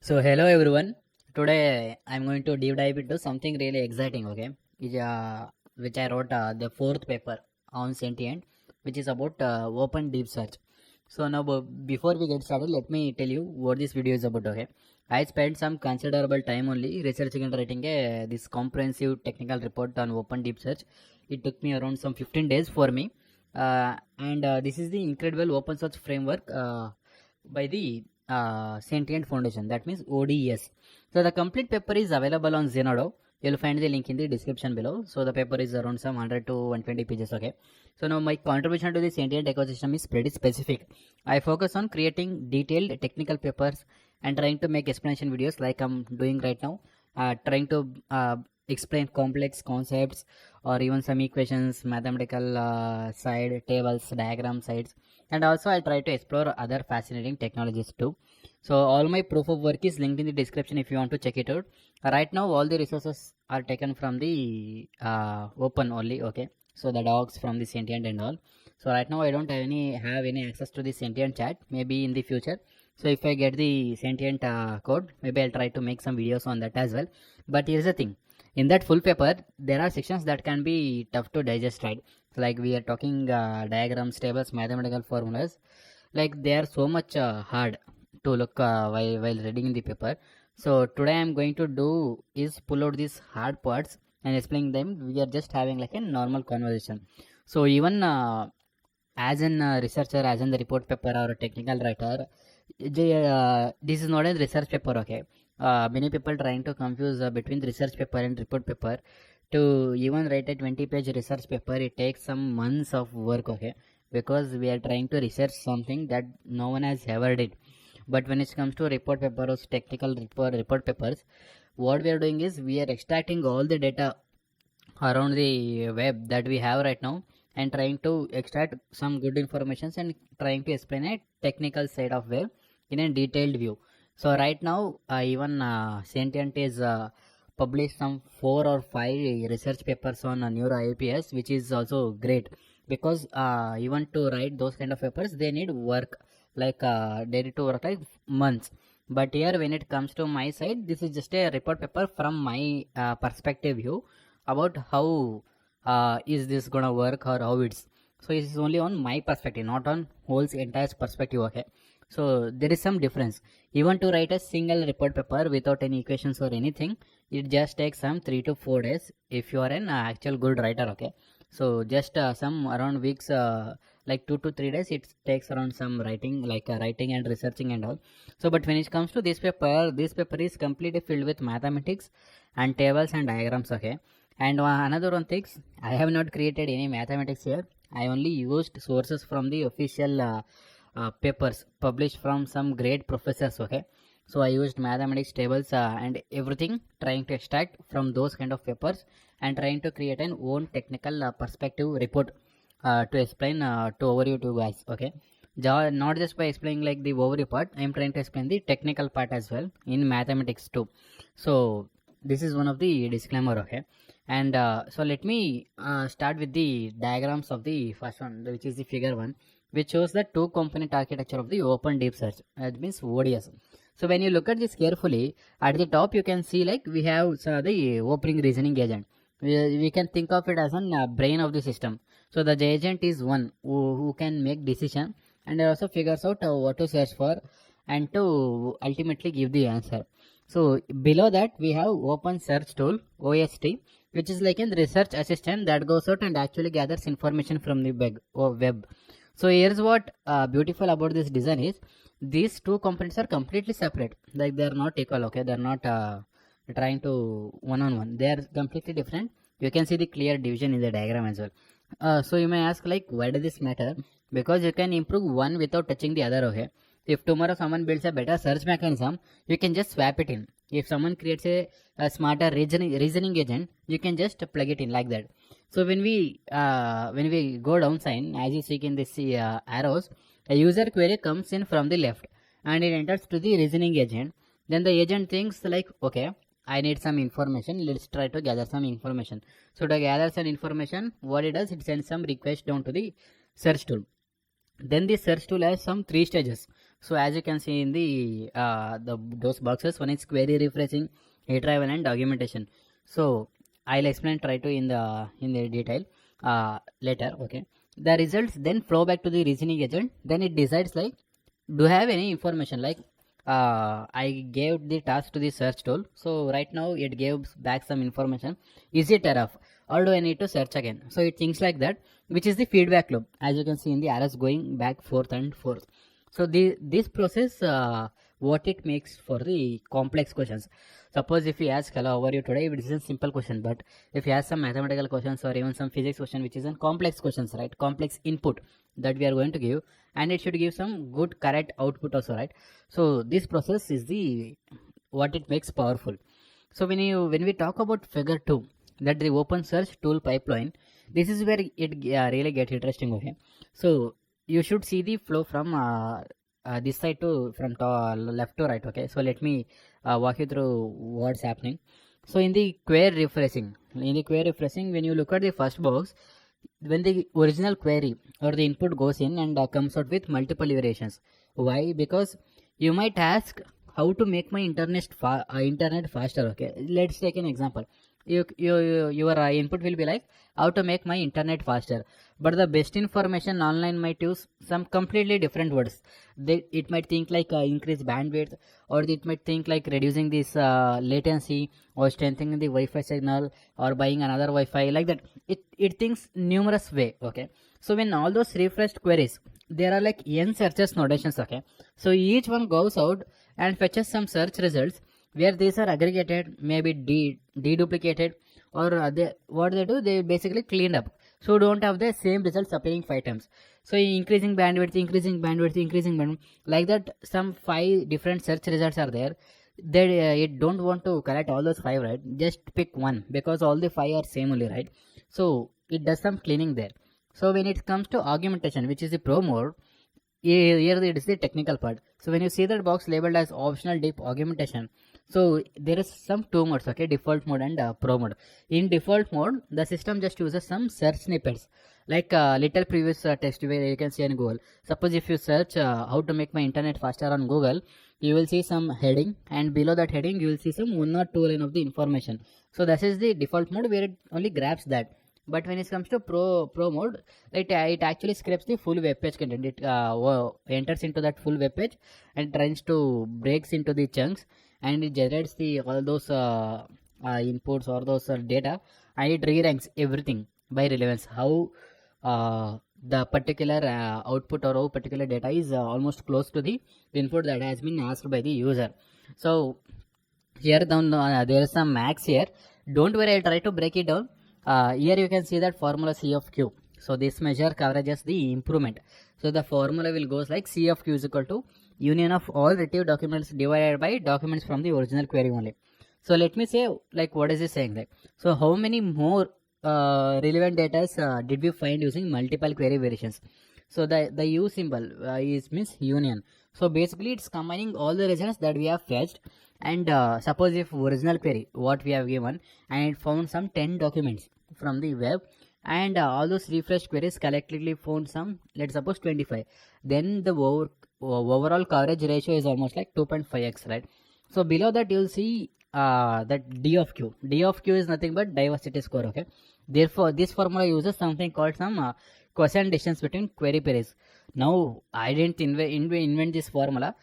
So hello everyone. Today I'm going to deep dive into something really exciting. Okay, which I wrote the fourth paper on sentient, which is about open deep search. So now before we get started, let me tell you what this video is about. Okay, I spent some considerable time only researching and writing this comprehensive technical report on open deep search. It took me around some 15 days for me, and this is the incredible open source framework by the Sentient Foundation, that means ODS. So the complete paper is available on Zenodo. You'll find the link in the description below. So the paper is around some 100 to 120 pages. Okay. So now my contribution to the sentient ecosystem is pretty specific. I focus on creating detailed technical papers and trying to make explanation videos like I'm doing right now. Trying to explain complex concepts or even some equations, mathematical side, tables, diagram sides, and also I'll try to explore other fascinating technologies too. So all my proof of work is linked in the description if you want to check it out. Right now all the resources are taken from the open only. Okay, so the docs from the sentient and all. So right now I don't have any access to the sentient chat, maybe in the future. So if I get the sentient code, maybe I'll try to make some videos on that as well. But here's the thing, in that full paper there are sections that can be tough to digest, right? Like we are talking diagrams, tables, mathematical formulas, like they are so much hard to look while reading in the paper. So today I'm going to do is pull out these hard parts and explain them. We are just having like a normal conversation. So even as an researcher, as in the report paper or a technical writer, this is not a research paper. Okay, many people trying to confuse between research paper and report paper. To even write a 20-page research paper, it takes some months of work. Okay, because we are trying to research something that no one has ever did. But when it comes to report papers, technical report papers, what we are doing is we are extracting all the data around the web that we have right now and trying to extract some good informations and trying to explain a technical side of web in a detailed view. So right now even sentient is published some 4 or 5 research papers on neuro IPS, which is also great because even to write those kind of papers they need work, like they need to work like months. But here when it comes to my side, this is just a report paper from my perspective view about how is this gonna work or how it's. So it is only on my perspective, not on whole entire perspective. Okay, so there is some difference. Even to write a single report paper without any equations or anything, it just takes some 3 to 4 days if you are an actual good writer. Okay, so just some around weeks, like 2 to 3 days it takes around some writing, like writing and researching and all. So but when it comes to this paper is completely filled with mathematics and tables and diagrams. Okay, and another one thing, I have not created any mathematics here. I only used sources from the official papers published from some great professors. Okay, so I used mathematics tables and everything, trying to extract from those kind of papers and trying to create an own technical perspective report to explain to overview to guys. Okay, not just by explaining like the overview part, I am trying to explain the technical part as well in mathematics too. So this is one of the disclaimer. Okay, and so let me start with the diagrams of the first one, which is the figure 1, which shows the 2 component architecture of the open deep search, that means ODS. So when you look at this carefully, at the top you can see like we have the opening reasoning agent. We can think of it as a brain of the system. So the agent is one who can make decision and also figures out what to search for and to ultimately give the answer. So below that we have open search tool, OST, which is like a research assistant that goes out and actually gathers information from the web. So here's what beautiful about this design is, these 2 components are completely separate, like they are not equal. Okay, they are not trying to one-on-one, they are completely different. You can see the clear division in the diagram as well. So you may ask like why does this matter? Because you can improve one without touching the other. Okay, if tomorrow someone builds a better search mechanism, you can just swap it in. If someone creates a smarter reasoning agent, you can just plug it in like that. So when we go down sign, as you see in this arrows, a user query comes in from the left and it enters to the reasoning agent. Then the agent thinks like, okay, I need some information, let's try to gather some information. So to gather some information, what it does, it sends some request down to the search tool. Then the search tool has some 3 stages. So as you can see in the those boxes, one is query refreshing, retrieval, and augmentation. So I'll explain try to in the detail later. Okay, the results then flow back to the reasoning agent. Then it decides like, do I have any information, like I gave the task to the search tool, so right now it gives back some information. Is it enough, or do I need to search again? So it thinks like that, which is the feedback loop, as you can see in the arrows going back forth and forth. So this process, what it makes for the complex questions. Suppose if you ask, hello, how are you today, it is a simple question, but if you ask some mathematical questions or even some physics question, which is a complex questions, right, complex input that we are going to give, and it should give some good correct output also, right? So this process is the what it makes powerful. So when we talk about figure 2, that the open search tool pipeline, this is where it really get interesting. Okay, so you should see the flow from this side to from left to right. Okay, so let me walk you through what's happening. So in the query refreshing, when you look at the first box, when the original query or the input goes in and comes out with multiple variations. Why? Because you might ask, how to make my internet faster. Okay, let's take an example. Your input will be like, how to make my internet faster, but the best information online might use some completely different words. It might think like increase bandwidth, or it might think like reducing this latency, or strengthening the Wi-Fi signal, or buying another Wi-Fi, like that. It thinks numerous way. Okay, so when all those refreshed queries, there are like n searches notations. Okay, so each one goes out and fetches some search results, where these are aggregated, maybe deduplicated, or what they do, they basically cleaned up, so don't have the same results appearing 5 times. So increasing bandwidth, like that. Some 5 different search results are there. It don't want to collect all those 5, right? Just pick one, because all the 5 are same only, right? So it does some cleaning there. So when it comes to augmentation, which is the pro mode, here it is the technical part. So when you see that box labeled as optional deep augmentation, so there is some 2 modes. Okay, default mode and pro mode. In default mode, the system just uses some search snippets, like little previous text where you can see on Google. Suppose if you search how to make my internet faster on Google, you will see some heading, and below that heading you will see some 1 or 2 line of the information. So this is the default mode, where it only grabs that. But when it comes to pro mode, it actually scrapes the full web page content. It enters into that full web page and tries to breaks into the chunks, and it generates the all those inputs or those data, and it re-ranks everything by relevance. How the particular output or how particular data is almost close to the input that has been asked by the user. So here down there is some max here. Don't worry, I'll try to break it down. Here you can see that formula C of Q. So this measure coverages the improvement. So the formula will goes like C of Q is equal to union of all retrieved documents divided by documents from the original query only. So let me say, like, what is it saying like? So how many more relevant data did we find using multiple query variations? So the U symbol means union. So basically it's combining all the results that we have fetched. And suppose if original query what we have given, and it found some 10 documents from the web, and all those refreshed queries collectively found some, let's suppose 25, then the overall coverage ratio is almost like 2.5x, right? So below that you'll see that D of Q is nothing but diversity score. Okay, therefore this formula uses something called some quotient distance between query pairs. Now I didn't invent this formula.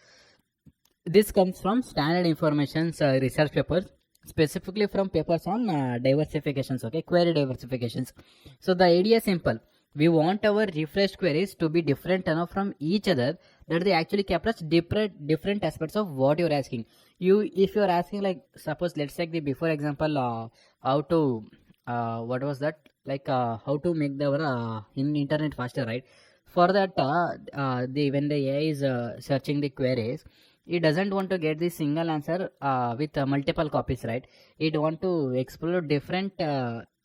This comes from standard information research papers, specifically from papers on diversifications. Okay, query diversifications. So the idea is simple. We want our refreshed queries to be different enough from each other that they actually capture different aspects of what you're asking. If you're asking, like, suppose let's take the before example, how to what was that, like how to make our internet faster, right? For that when the AI is searching the queries, it doesn't want to get the single answer with multiple copies, right? It want to explore different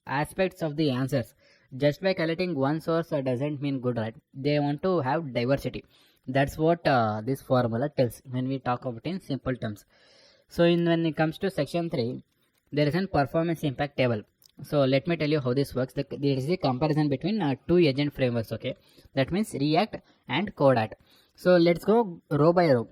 aspects of the answers. Just by collecting one source doesn't mean good, right? They want to have diversity. That's what this formula tells when we talk about in simple terms. So when it comes to section 3, there is a performance impact table. So let me tell you how this works. There is a comparison between 2 agent frameworks. Okay, that means React and Codat. So let's go row by row.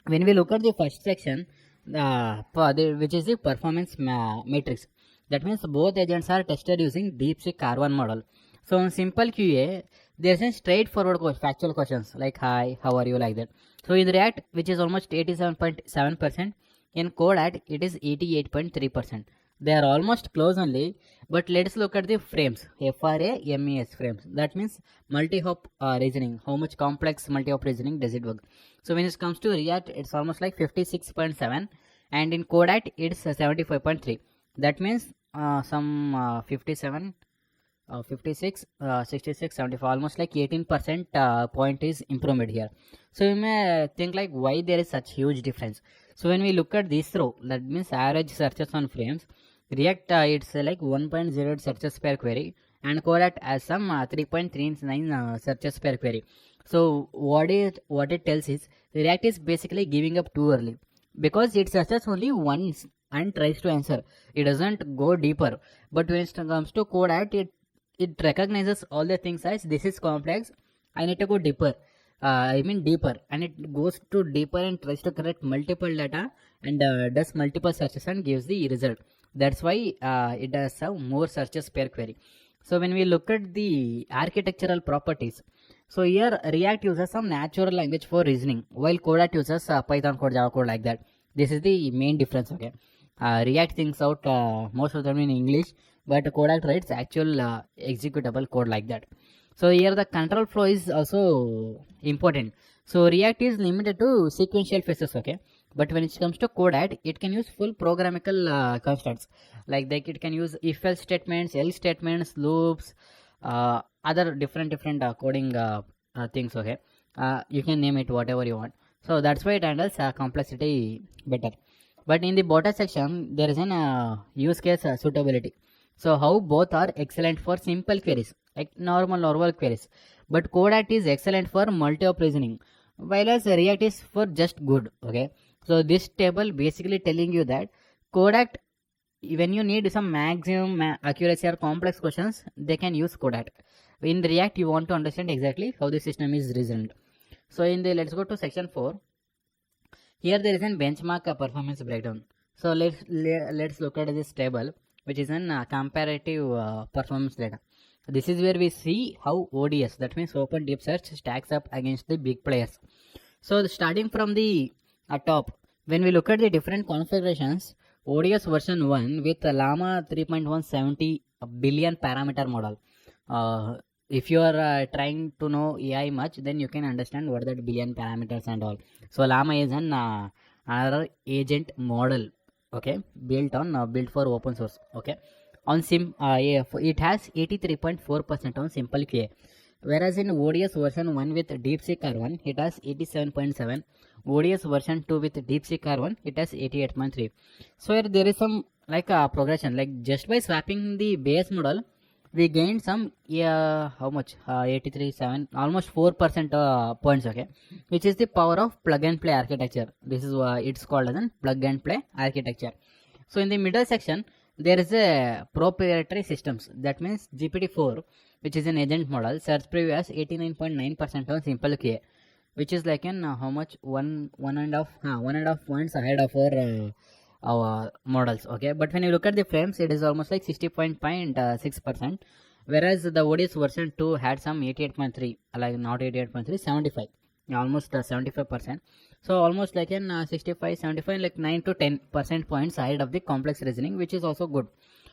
When we look at the first section, which is the performance matrix, that means both agents are tested using DeepSeek R1 model. So in simple QA, there's a straightforward factual questions like hi, how are you, like that. So in React, which is almost 87.7%, in Code it is 88.3%. They are almost close only, but let's look at the frames. FRAMES frames. That means multi-hop reasoning. How much complex multi-hop reasoning does it work? So when it comes to React, it's almost like 56.7, and in Code it's 75.3. That means some 57, 56, 66, 75, almost like 18% point is improvement here. So you may think like why there is such huge difference. So when we look at this row, that means average searches on frames, React it's like 1.08 searches per query, and Code has some 3.39 searches per query. So what it tells is React is basically giving up too early, because it searches only once and tries to answer. It doesn't go deeper. But when it comes to Code, it recognizes all the things as this is complex, I need to go deeper. Deeper, and it goes to deeper and tries to collect multiple data and does multiple searches and gives the result. That's why it does have more searches per query. So when we look at the architectural properties, so here React uses some natural language for reasoning, while Code uses Python code, Java code, like that. This is the main difference. Okay, React thinks out most of them in English, but Code writes actual executable code, like that. So here the control flow is also important. So React is limited to sequential phases, okay, but when it comes to Code, it can use full programmatical constructs, like it can use if else statements, else statements, loops, other different coding things, okay. You can name it whatever you want. So that's why it handles complexity better. But in the bottom section, there is an use case suitability. So how both are excellent for simple queries, like normal queries, but Code is excellent for multi-hop reasoning, while as React is for just good. Okay, so this table basically telling you that Code, when you need some maximum accuracy or complex questions, they can use Code. In React, you want to understand exactly how the system is reasoned. So in the let's go to section 4. Here there is a benchmark performance breakdown. So let's look at this table, which is an comparative performance data. This is where we see how ODS, that means Open Deep Search, stacks up against the big players. So starting from the top, when we look at the different configurations, ODS version 1 with Llama 3.170 billion parameter model. If you are trying to know AI much, then you can understand what that billion parameters and all. So Llama is an another agent model, okay, built for open source, okay. On it has 83.4% on simple QA, whereas in ODS version 1 with DeepSeek R1 it has 87.7, ODS version 2 with DeepSeek R1 it has 88.3. So here there is some like progression, like just by swapping the base model we gained some how much 83.7, almost 4% points, okay, which is the power of plug and play architecture. This is it's called as a plug and play architecture. So in the middle section there is a proprietary systems, that means GPT-4, which is an agent model, search preview has 89.9% on simple QA, which is like an how much one and a half points ahead of our models, okay. But when you look at the frames, it is almost like 60.6%, whereas the ODS version 2 had some 88.3, like not 88.3, 75, almost 75%. So almost like an 65, 75, like 9 to 10% points ahead of the complex reasoning, which is also good.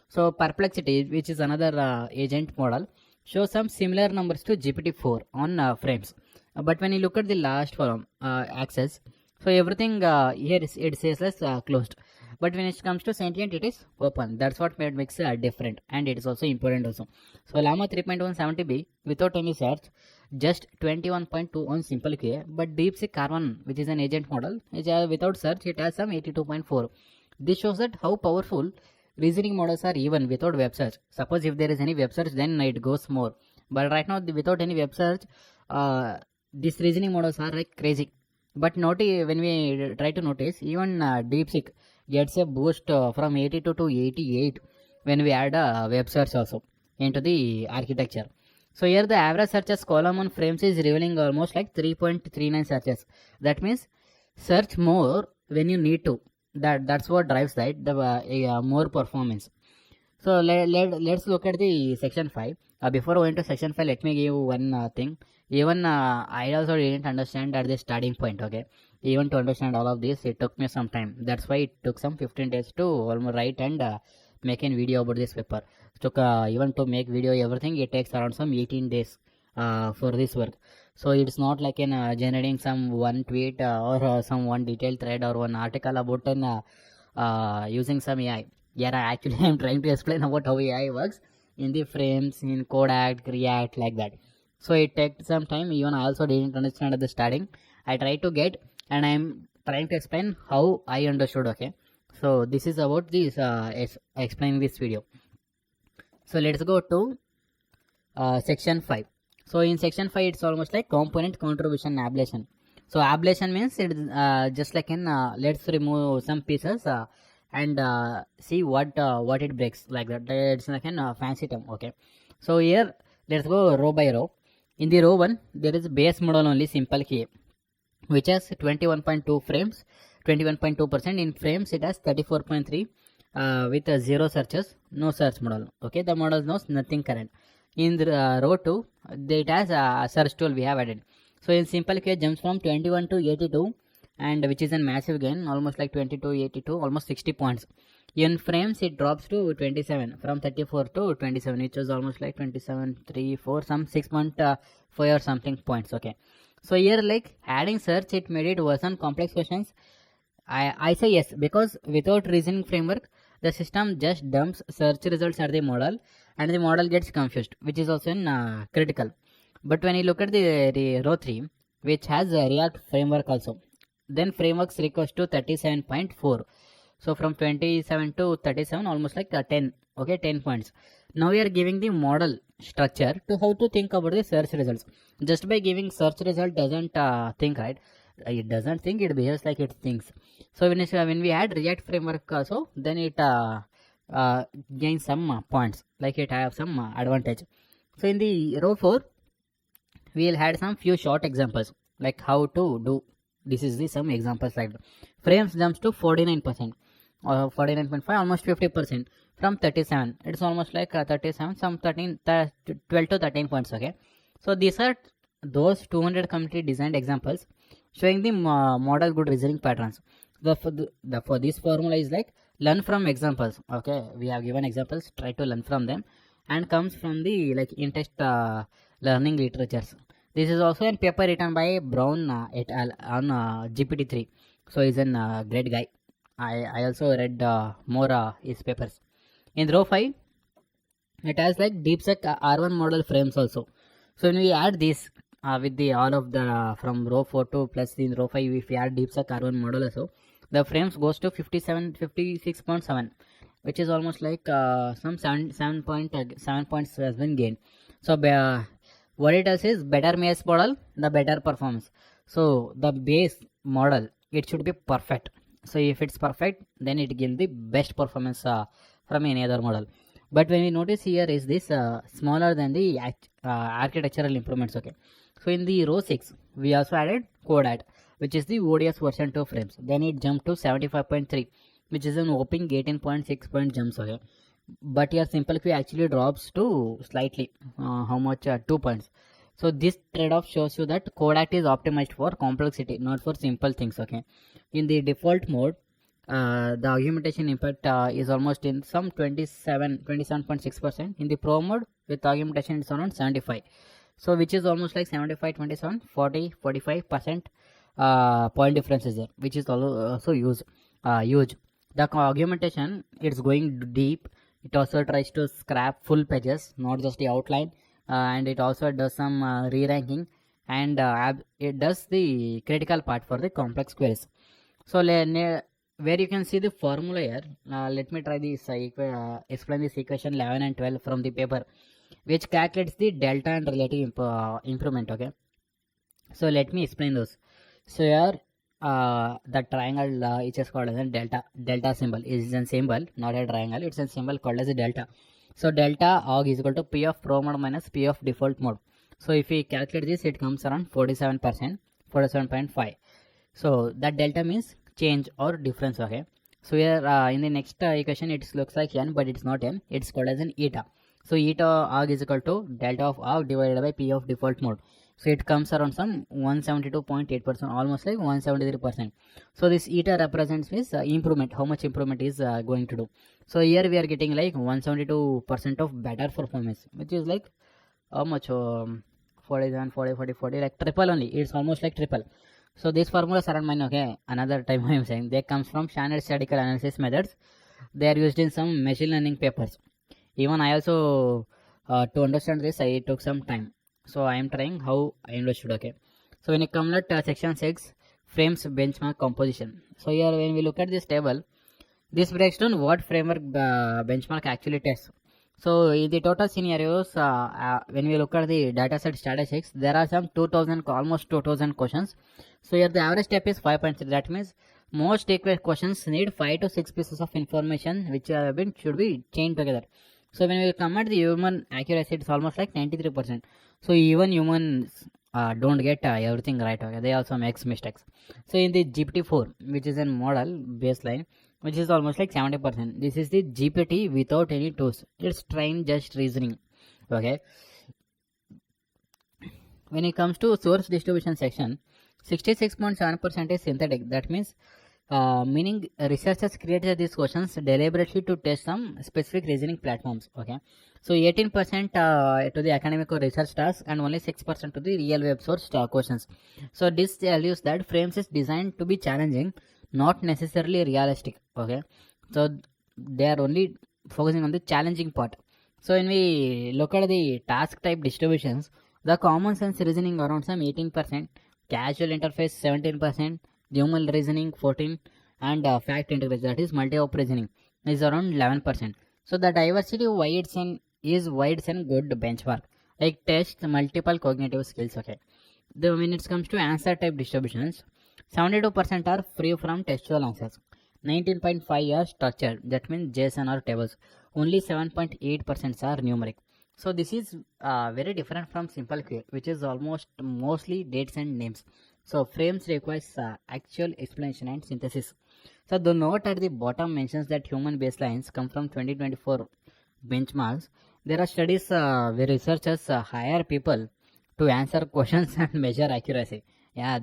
So Perplexity, which is another agent model, shows some similar numbers to GPT-4 on frames. But when you look at the last column, axis, so everything here it says as closed. But when it comes to sentient, it is open. That's what makes it different, and it is also important also. So Llama 3.170b without any search, just 21.2 on simple QA, but DeepSeek R1, which is an agent model, without search it has some 82.4. This shows that how powerful reasoning models are even without web search. Suppose if there is any web search, then it goes more. But right now without any web search, these reasoning models are like crazy. But when we try to notice, even DeepSeek gets a boost from 82 to 88 when we add a web search also into the architecture. So here the average searches column on frames is revealing almost like 3.39 searches. That means search more when you need to. That's what drives that the more performance. So let's look at the section 5. Before going to section 5, let me give you one thing. Even I also didn't understand at the starting point. Okay, even to understand all of this, it took me some time. That's why it took some 15 days to almost write and make a video about this paper. Took even to make video everything, it takes around some 18 days for this work. So it's not like in generating some one tweet or some one detailed thread or one article about an using some AI. Yeah, actually I'm trying to explain about how AI works in the frames, in Kodak, React, like that. So it takes some time. Even I also didn't understand at the starting. I tried to get, and I'm trying to explain how I understood. Okay, so this is about this explaining this video. So let's go to section 5. So in section 5, it's almost like component contribution ablation. So ablation means it just like in let's remove some pieces and see what it breaks, like that. It's like a fancy term. Okay, so here let's go row by row. In the row 1, there is base model only, simple key, which has 21.2 frames, 21.2%. In frames it has 34.3 with 0 searches, no search model. Okay, the model knows nothing current. In the row 2, it has a search tool we have added. So in simple key jumps from 21 to 82, and which is a massive gain, almost like 22, 82, almost 60 points. In frames it drops to 27, from 34 to 27, which is almost like 27, 3, 4, some 6.5 or something points. Okay, so here like adding search, it made it worsen complex questions. I say yes, because without reasoning framework, the system just dumps search results at the model and the model gets confused, which is also critical. But when you look at the row 3, which has a React framework also, then frameworks request to 37.4. So from 27 to 37, almost like 10. Okay, 10 points. Now we are giving the model structure to how to think about the search results. Just by giving search result doesn't think, right? It doesn't think, it behaves like it thinks. So when we add React framework also, then it gains some points, like it have some advantage. So in the row 4, we'll add some few short examples, like how to do. This is the some examples, like frames jumps to 49%, or 49.5, almost 50% from 37. It's almost like 37, some 13, 12 to 13 points. Okay, so these are those 200 community designed examples showing the model good reasoning patterns. For this formula is like learn from examples. Okay, we have given examples, try to learn from them, and comes from the like in-text learning literatures. This is also a paper written by Brown et al. On GPT-3. So he's a great guy. I also read more his papers. In row 5, it has like DeepSeek R1 model frames also. So when we add this with the all of the from row 4 to plus in row 5, if we add DeepSeek R1 model also, the frames goes to 56.7, which is almost like some 7 points has been gained. So what it does is better base model, the better performance. So the base model, it should be perfect. So if it's perfect, then it gives the best performance from any other model. But when we notice here is this smaller than the architectural improvements. Okay, so in the row 6, we also added Kodak, which is the ODS version 2 frames. Then it jumped to 75.3, which is an whopping 18.6 point jumps. Okay, but your simple queue actually drops to slightly how much 2 points. So this trade-off shows you that Kodak is optimized for complexity, not for simple things. Okay, in the default mode, the augmentation impact is almost in some 27.6%. In the pro mode with augmentation, it's around 75. So which is almost like 75, 27, 40, 45% point difference is there, which is also huge. The augmentation, it's going deep. It also tries to scrap full pages, not just the outline, and it also does some re-ranking, and it does the critical part for the complex queries. So where you can see the formula here, let me try this explain this equation 11 and 12 from the paper, which calculates the delta and relative improvement. Okay, so let me explain those. So here the triangle it is called as a delta symbol is a symbol, not a triangle. It's a symbol called as a delta. So delta og is equal to P of pro mode minus P of default mode. So if we calculate this, it comes around 47%, 47.5. So that delta means change or difference. Okay. So here in the next equation it looks like n, but it's not n. It's called as an eta. So eta og is equal to delta of og divided by P of default mode. So it comes around some 172.8%, almost like 173%. So this eta represents means improvement, how much improvement is going to do. So here we are getting like 172% of better performance, which is like how much 47, 40, 40, 40, like triple only. It's almost like triple. So these formulas aren't mine, okay? Another time I am saying they comes from standard statistical analysis methods. They are used in some machine learning papers. Even I also to understand this I took some time. So I am trying how I understood. Okay. So when you come at section 6, frames benchmark composition. So here when we look at this table, this breaks down what framework benchmark actually tests. So in the total scenarios, when we look at the dataset statistics, there are some 2000, almost 2000 questions. So here the average step is 5.3. That means most equal questions need 5 to 6 pieces of information which have been should be chained together. So when we come at the human accuracy, it's almost like 93%. So even humans don't get everything right. Okay, they also make mistakes. So in the GPT-4, which is a model baseline, which is almost like 70%. This is the GPT without any tools. It's trained just reasoning. Okay. When it comes to source distribution section, 66.7% is synthetic. That means meaning researchers created these questions deliberately to test some specific reasoning platforms. Okay. So 18% to the academic or research tasks and only 6% to the real web source questions. So this tells you that frames is designed to be challenging, not necessarily realistic. Okay. So they are only focusing on the challenging part. So when we look at the task type distributions, the common sense reasoning around some 18%, casual interface 17%, human reasoning 14%, and fact integration, that is multi-op reasoning, is around 11%. So the diversity of why it's an good benchmark, like test multiple cognitive skills. Okay. When it comes to answer type distributions, 72% are free from textual answers, 19.5 are structured, that means JSON or tables, only 7.8% are numeric. So this is very different from simple query, which is almost mostly dates and names. So frames requires actual explanation and synthesis. So the note at the bottom mentions that human baselines come from 2024 benchmarks. There are studies where researchers hire people to answer questions and measure accuracy. Yeah,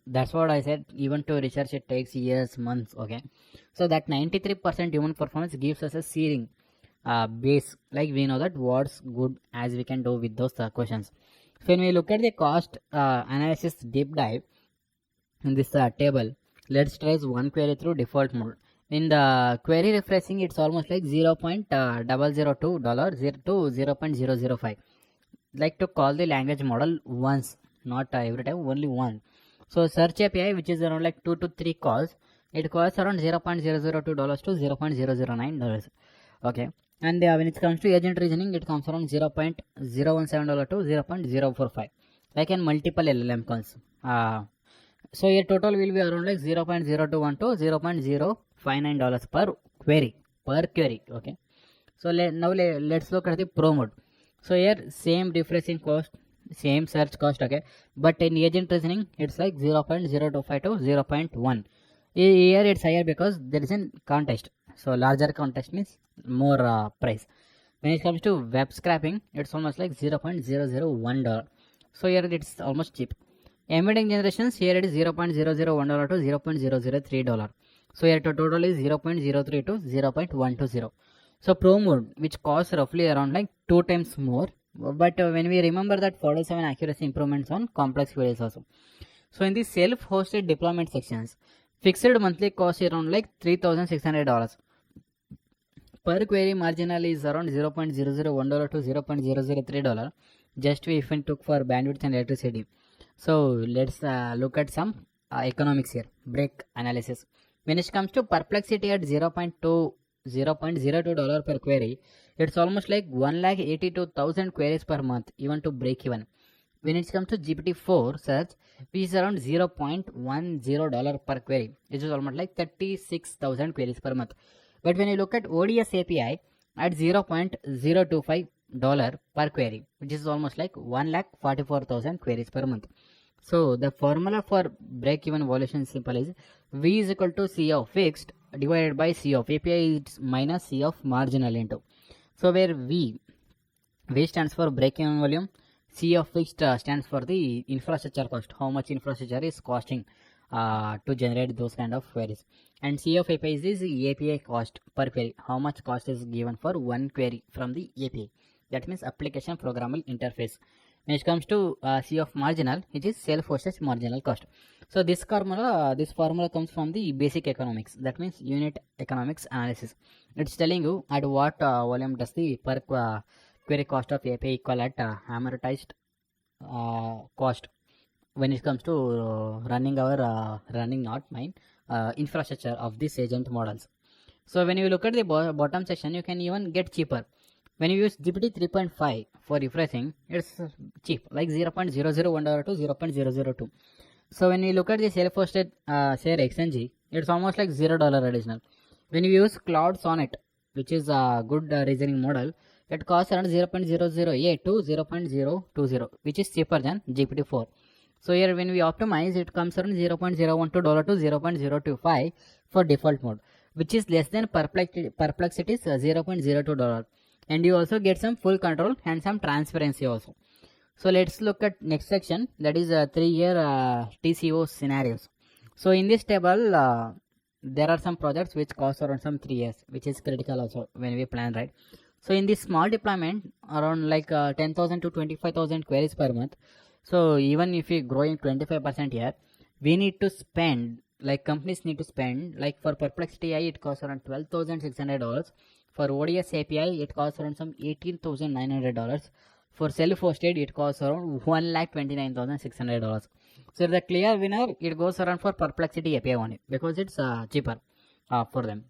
that's what I said. Even to research it takes years, months. Okay, so that 93% human performance gives us a searing base. Like we know that what's good as we can do with those questions. So when we look at the cost analysis deep dive in this table, let's trace one query through default mode. In the query refreshing, it's almost like $0.002 to 0.005. Like to call the language model once, not every time, only one. So search API, which is around like 2 to 3 calls, it costs around $0.002 to $0.009. Okay. And when it comes to agent reasoning, it comes around $0.017 to $0.045, like in multiple LLM calls. So your total will be around like $0.021 to $0.059 per query. Okay. So now let's look at the pro mode. So here same refreshing cost, same search cost. Okay, but in agent reasoning it's like 0.025 to 0.1. Here it's higher because there is a contest. So larger contest means more price. When it comes to web scraping, it's almost like $0.001. So here it's almost cheap. Embedding generations, here it is $0.001 to $0.003. So here the total is 0.03 to 0.120. So pro mode, which costs roughly around like 2 times more. But when we remember that 47 accuracy improvements on complex queries also. So in the self-hosted deployment sections, fixed monthly cost is around like $3,600. Per query marginal is around $0.001 to $0.003. Just if we took for bandwidth and electricity. So let's look at some economics here. Break analysis. When it comes to Perplexity at $0.02 per query, it's almost like 1,82,000 queries per month, even to break even. When it comes to GPT-4 search, which is around $0.10 per query, it is almost like 36,000 queries per month. But when you look at ODS API, at $0.025 per query, which is almost like 1,44,000 queries per month. So the formula for break-even valuation is simple, is V is equal to C of fixed divided by C of API minus C of marginal into. So where V stands for break-even volume, C of fixed stands for the infrastructure cost, how much infrastructure is costing to generate those kind of queries, and C of API is the API cost per query, how much cost is given for one query from the API, that means application programmable interface. When it comes to C of marginal, it is self-hosted marginal cost. So this formula comes from the basic economics, that means unit economics analysis. It's telling you at what volume does the per query cost of API equal at amortized cost when it comes to running our infrastructure of these agent models. So when you look at the bottom section, you can even get cheaper. When you use GPT 3.5 for refreshing, it's cheap, like $0.001 to $0.002. So when you look at the self-hosted share XNG, it's almost like $0 additional. When you use Cloud Sonnet, which is a good reasoning model, it costs around 0.008 to 0.020, which is cheaper than GPT-4. So here when we optimize, it comes around $0.012 to $0.025 for default mode, which is less than Perplexity's $0.02. And you also get some full control and some transparency also. So let's look at next section, that is 3-year TCO scenarios. So in this table, there are some projects which cost around some 3 years, which is critical also when we plan, right? So in this small deployment, around like 10,000 to 25,000 queries per month. So even if we grow in 25% here, we need to spend, like companies need to spend, like for Perplexity AI, it costs around $12,600. For ODS API, it costs around some $18,900. For self-hosted, it costs around $1,29,600. So the clear winner, it goes around for Perplexity API only, because it's cheaper for them.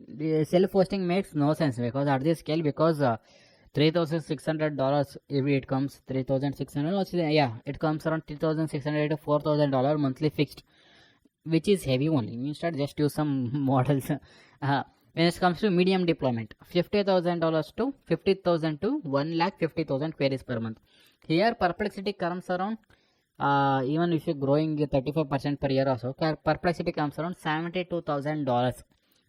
The self-hosting makes no sense because at this scale, because $3,600 if it comes $3,600, yeah, it comes around $3,600 to $4,000 monthly fixed, which is heavy only. We start just use some models. When it comes to medium deployment, $50,000 to $50,000 to 1,50,000 queries per month. Here Perplexity comes around, even if you're growing 35% per year also, Perplexity comes around $72,000,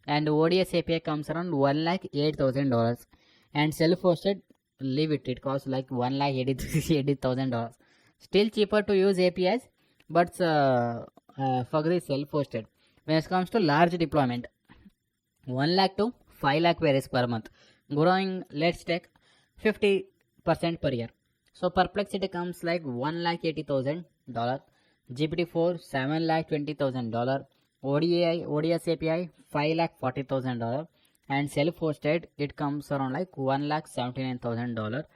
and ODS API comes around $1,08,000, and self-hosted, leave it, it costs like $1,80,000. Still cheaper to use APIs, but for the self-hosted. When it comes to large deployment, 1 lakh to 5 lakh queries per month, growing, let's take 50% per year. So Perplexity comes like $1,80,000, GPT-4 $7,20,000, ODS API $5,40,000, and self-hosted it comes around like $1,79,000.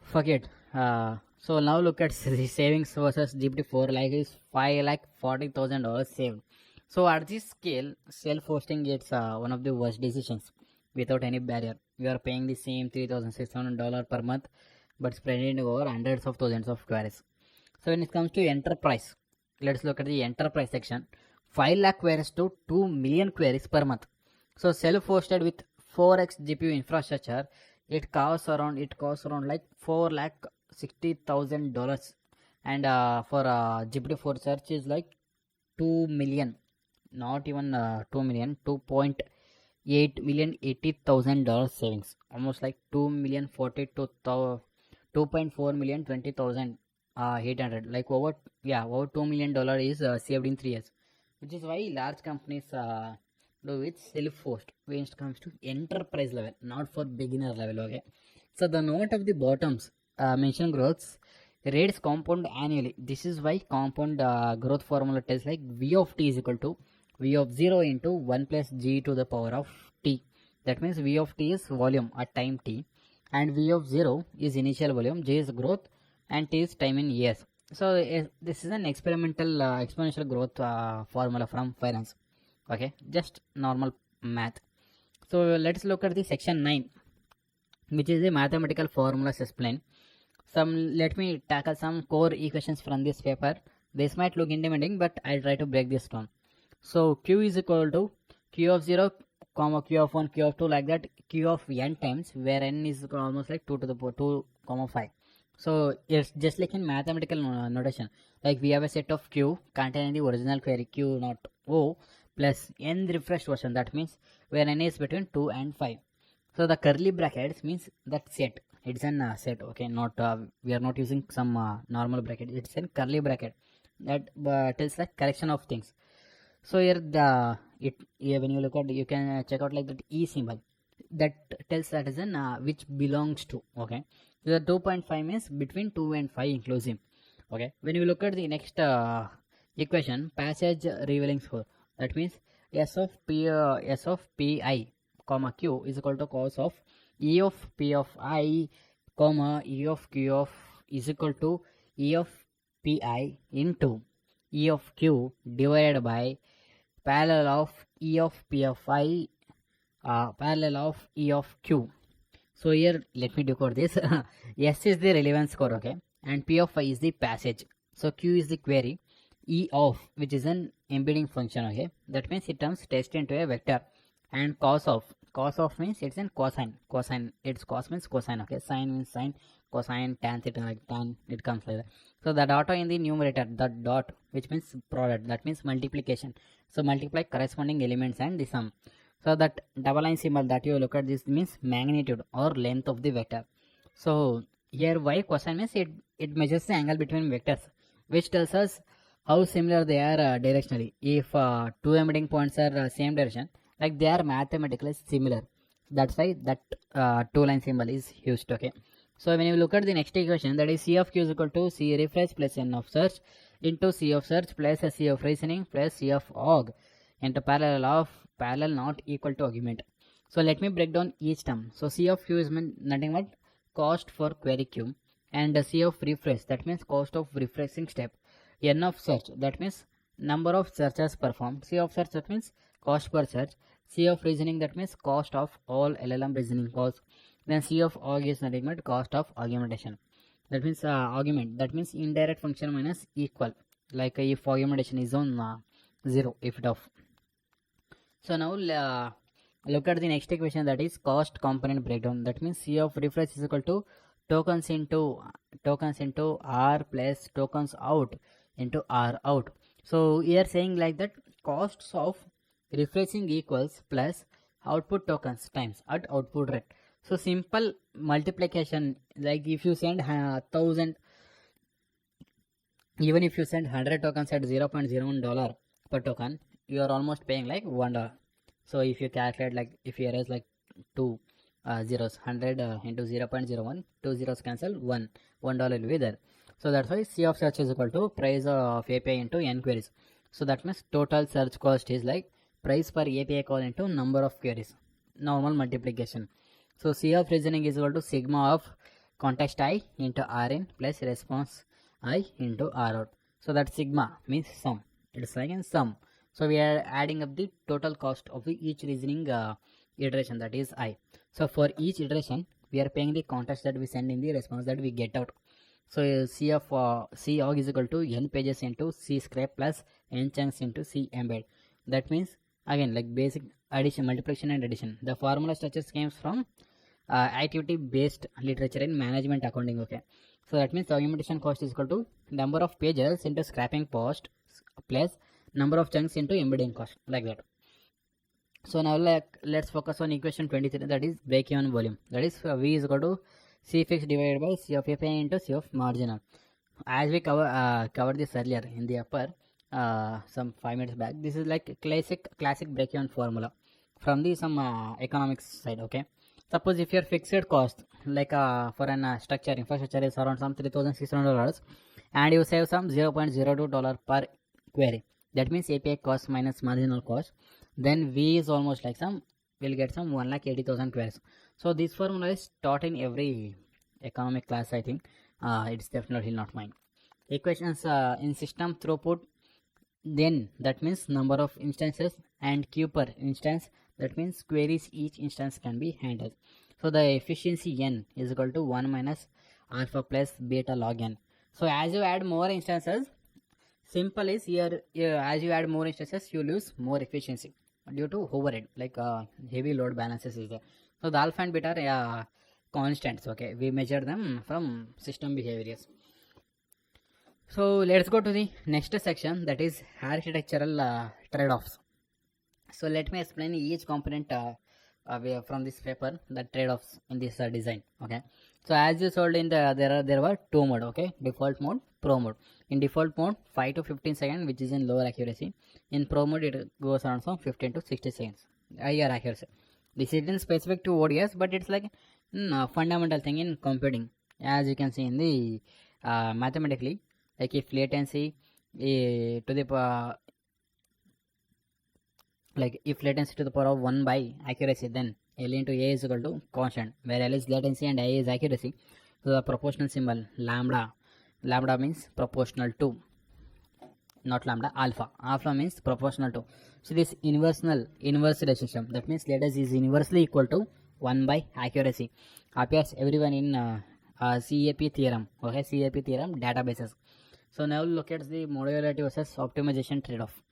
Forget. So now look at the savings versus GPT-4, like is $5,40,000 saved. So at this scale, self-hosting gets one of the worst decisions without any barrier. You are paying the same $3,600 per month, but spreading over hundreds of thousands of queries. So when it comes to enterprise, let's look at the enterprise section. 5 lakh queries to 2 million queries per month. So self-hosted with 4x GPU infrastructure, it costs around like $4,60,000, and for GPT-4 search is like 2 million. Not even 2 million, $2.880,000 savings, almost like 2,042,2.4 million 20,800, like over $2 million is saved in 3 years, which is why large companies do it self-host when it comes to enterprise level, not for beginner level. Okay, so the note of the bottoms mention growths rates compound annually. This is why compound growth formula tells like V of t is equal to V of 0 into 1 plus g to the power of t. That means V of t is volume at time t, and V of 0 is initial volume, J is growth, and T is time in years. So this is an experimental exponential growth formula from finance. Okay, just normal math. So let's look at the section 9, which is the mathematical formulas explained. Let me tackle some core equations from this paper. This might look intimidating, but I'll try to break this down. So Q is equal to Q of 0, comma Q of 1, Q of 2, like that. q of n times, where n is almost like 2 to the power 2 comma 5. So it's just like in mathematical notation, like we have a set of q containing the original query q not o plus n refreshed version, that means where n is between 2 and 5. So the curly brackets means that set, it's an set, okay, not we are not using some normal bracket, it's a curly bracket that tells like correction of things. So here the when you look at, you can check out like that e symbol that tells that is an which belongs to, okay. So the 2.5 means between 2 and 5 inclusive, okay. When you look at the next equation, passage revealing score, that means s of pi comma q is equal to cos of e of p of i comma e of q of is equal to e of pi into e of q divided by parallel of e of p of I parallel of e of q. So here let me decode this. S is the relevance score, okay, and p of I is the passage. So q is the query, e of which is an embedding function, okay, that means it turns text into a vector, and cos of means it's in cosine, it's cos means cosine, okay, sine means sine, cosine, tan theta, like tan, it comes like that. So the dot in the numerator, the dot which means product, that means multiplication, so multiply corresponding elements and the sum. So that double line symbol that you look at, this means magnitude or length of the vector. So here y cosine means it measures the angle between vectors, which tells us how similar they are directionally. If two embedding points are same direction, like they are mathematically similar, that's why that two line symbol is used, okay. So when you look at the next equation, that is c of q is equal to c refresh plus n of search into c of search plus c of reasoning plus c of aug into parallel not equal to argument. So let me break down each term. So c of q is nothing but cost for query q, and c of refresh, that means cost of refreshing step, n of search, that means number of searches performed, c of search, that means cost per search, c of reasoning, that means cost of all LLM reasoning calls, then c of aug is nothing but cost of argumentation, that means argument, that means indirect function minus equal, like if argumentation is on 0 if it off. So now look at the next equation, that is cost component breakdown, that means c of refresh is equal to tokens into r plus tokens out into r out. So here saying like that costs of refreshing equals plus output tokens times at output rate. So simple multiplication, like if you send 1000, even if you send 100 tokens at $0.01 per token, you are almost paying like $1. So if you calculate, like if you erase like two zeros, 100 into 0.01, two zeros cancel, $1 will be there. So that's why c of search is equal to price of API into n queries. So that means total search cost is like price per API call into number of queries, normal multiplication. So c of reasoning is equal to sigma of context I into Rn plus response I into R out. So that sigma means sum, it's like in sum. So we are adding up the total cost of each reasoning iteration, that is I. So for each iteration we are paying the context that we send in the response that we get out. So c of c aug is equal to n pages into c scrape plus n chunks into c embed. That means again like basic addition, multiplication and addition. The formula structures comes from activity based literature in management accounting, okay. So that means the augmentation cost is equal to number of pages into scrapping cost plus number of chunks into embedding cost, like that. So now let's focus on equation 23, that is break-even volume, that is v is equal to c fixed divided by c of API into c of marginal. As we covered this earlier in the upper some 5 minutes back, this is like classic break-even formula from the some economics side, okay. Suppose if your fixed cost like for an infrastructure is around some $3,600 and you save some $0.02 per query, that means API cost minus marginal cost, then V is almost like we'll get some 1,80,000 queries. So this formula is taught in every economic class, I think. It's definitely not mine. Equations in system throughput, then that means number of instances, and Q per instance, that means queries each instance can be handled. So the efficiency n is equal to 1 minus alpha plus beta log n. So as you add more instances, simple is here as you add more instances you lose more efficiency, due to overhead, like heavy load balances is there. So the alpha and beta are constants. Okay, we measure them from system behaviors. So let's go to the next section, that is architectural trade-offs. So let me explain each component from this paper, the trade-offs in this design. Okay, so as you told in the there were two mode. Okay, default mode, pro mode. In default mode 5 to 15 seconds, which is in lower accuracy. In pro mode it goes around from 15 to 60 seconds higher accuracy. This isn't specific to ODS, but it's like fundamental thing in computing, as you can see in the mathematically, like if latency to the like if latency to the power of 1 by accuracy, then L into A is equal to constant, where L is latency and A is accuracy. So the proportional symbol lambda means proportional to, not lambda, alpha means proportional to. So this inverse relationship, that means latency is inversely equal to 1 by accuracy, appears everyone in CAP theorem. Okay, CAP theorem databases. So now look at the modularity versus optimization trade-off.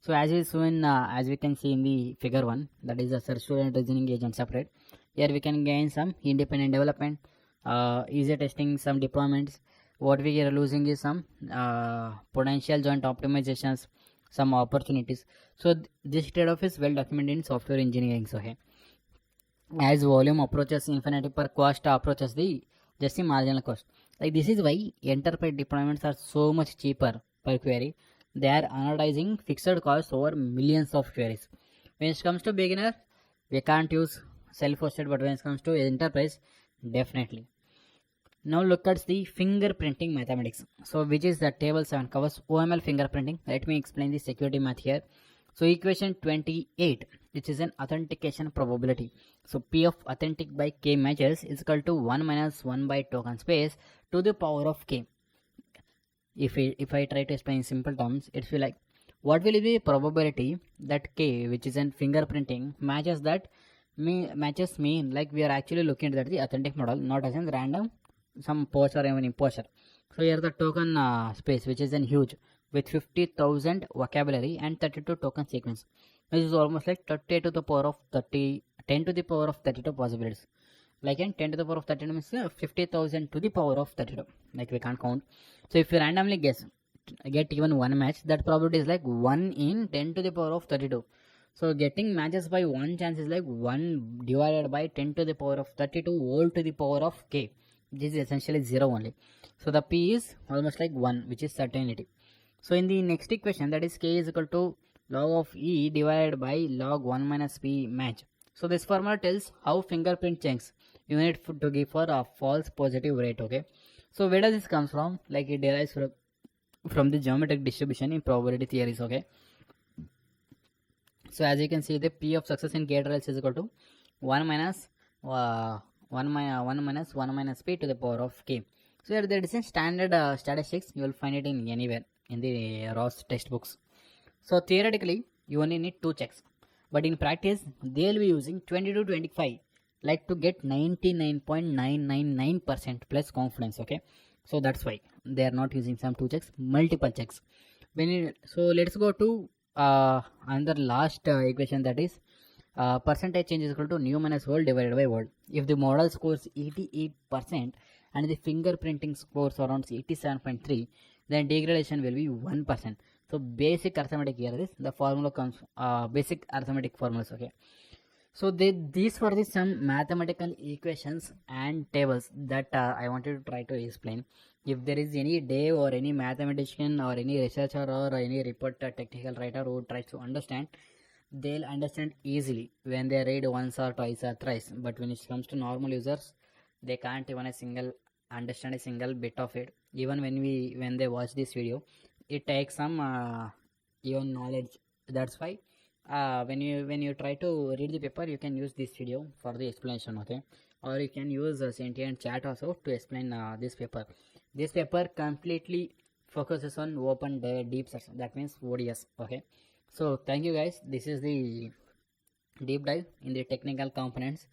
So as is shown, as we can see in the figure 1, that is a search tool and reasoning agent separate. Here we can gain some independent development, easier testing, some deployments. What we are losing is some potential joint optimizations, some opportunities. So this trade-off is well documented in software engineering. So hey, as volume approaches infinity per cost approaches the just the marginal cost. Like this is why enterprise deployments are so much cheaper per query. They are analyzing fixed costs over millions of queries. When it comes to beginner, we can't use self-hosted, but when it comes to enterprise, definitely. Now look at the fingerprinting mathematics. So which is the table 7 covers OML fingerprinting. Let me explain the security math here. So equation 28, which is an authentication probability. So P of authentic by K matches is equal to 1 minus 1 by token space to the power of K. If I try to explain in simple terms, it will like, what will be the probability that K, which is in fingerprinting, matches me, like we are actually looking at the authentic model, not as in random some poacher or even imposter. So here the token space, which is in huge, with 50,000 vocabulary and 32 token sequence, which is almost like 10 to the power of 32 possibilities. Like in 10 to the power of 32 means 50,000 to the power of 32. Like we can't count. So if you randomly get even one match, that probability is like 1 in 10 to the power of 32. So getting matches by one chance is like 1 divided by 10 to the power of 32 all to the power of K. This is essentially 0 only. So the P is almost like 1, which is certainty. So in the next equation, that is K is equal to log of E divided by log 1 minus P match. So this formula tells how fingerprint checks you need to give for a false positive rate. Okay, so where does this comes from? Like it derives from the geometric distribution in probability theories. Okay, so as you can see, the P of success in gate trials is equal to 1 minus 1 minus P to the power of K. So here there is a standard statistics. You will find it in anywhere in the Ross textbooks. So theoretically you only need 2 checks, but in practice they will be using 20 to 25, like to get 99.999% plus confidence. Okay, so that's why they are not using some 2 checks, multiple checks. So let's go to another last equation, that is percentage change is equal to nu minus old divided by old. If the model scores 88% and the fingerprinting scores around 87.3, then degradation will be 1%. So basic arithmetic here is the formula comes basic arithmetic formulas. Okay, so these were some mathematical equations and tables that I wanted to try to explain. If there is any dev or any mathematician or any researcher or any report technical writer who tries to understand, they'll understand easily when they read once or twice or thrice. But when it comes to normal users, they can't even understand a single bit of it. Even when they watch this video, it takes some even knowledge. That's why when you try to read the paper, you can use this video for the explanation. Okay, or you can use sentient chat also to explain this paper. This paper completely focuses on open deep search, that means ODS. Okay, so thank you guys. This is the deep dive in the technical components.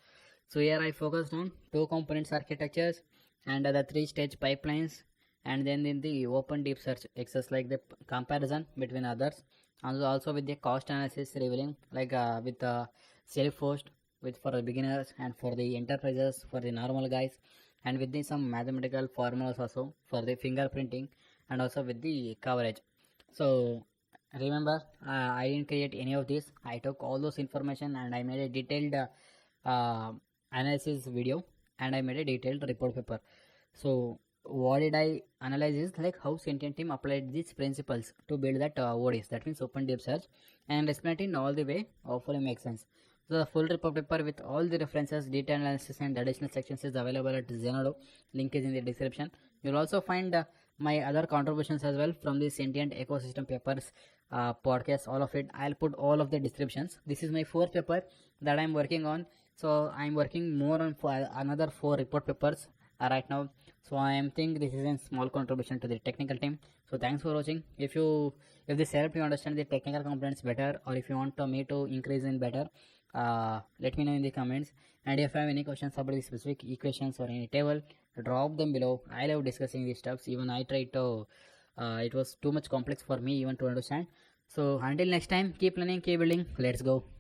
So here I focused on 2 components architectures and the 3-stage pipelines, and then in the open deep search access, like the comparison between others, and also with the cost analysis revealing, like with self-host, with for the beginners and for the enterprises, for the normal guys, and with the some mathematical formulas also for the fingerprinting, and also with the coverage. So remember, I didn't create any of this. I took all those information and I made a detailed analysis video, and I made a detailed report paper. So what did I analyze is like how sentient team applied these principles to build that ODS, that means open deep search, and explain it in all the way hopefully makes sense. So the full report paper with all the references, detailed analysis and additional sections is available at Zenodo. Link is in the description. You'll also find my other contributions as well from the sentient ecosystem papers, podcast, all of it. I'll put all of the descriptions. This is my fourth paper that I'm working on. So I'm working more on for another 4 report papers right now. So I am think this is a small contribution to the technical team. So thanks for watching. If this helped you understand the technical components better, or if you want me to increase in better, let me know in the comments. And if I have any questions about the specific equations or any table, drop them below. I love discussing these stuffs. Even I tried to it was too much complex for me even to understand. So until next time, keep learning, keep building. Let's go.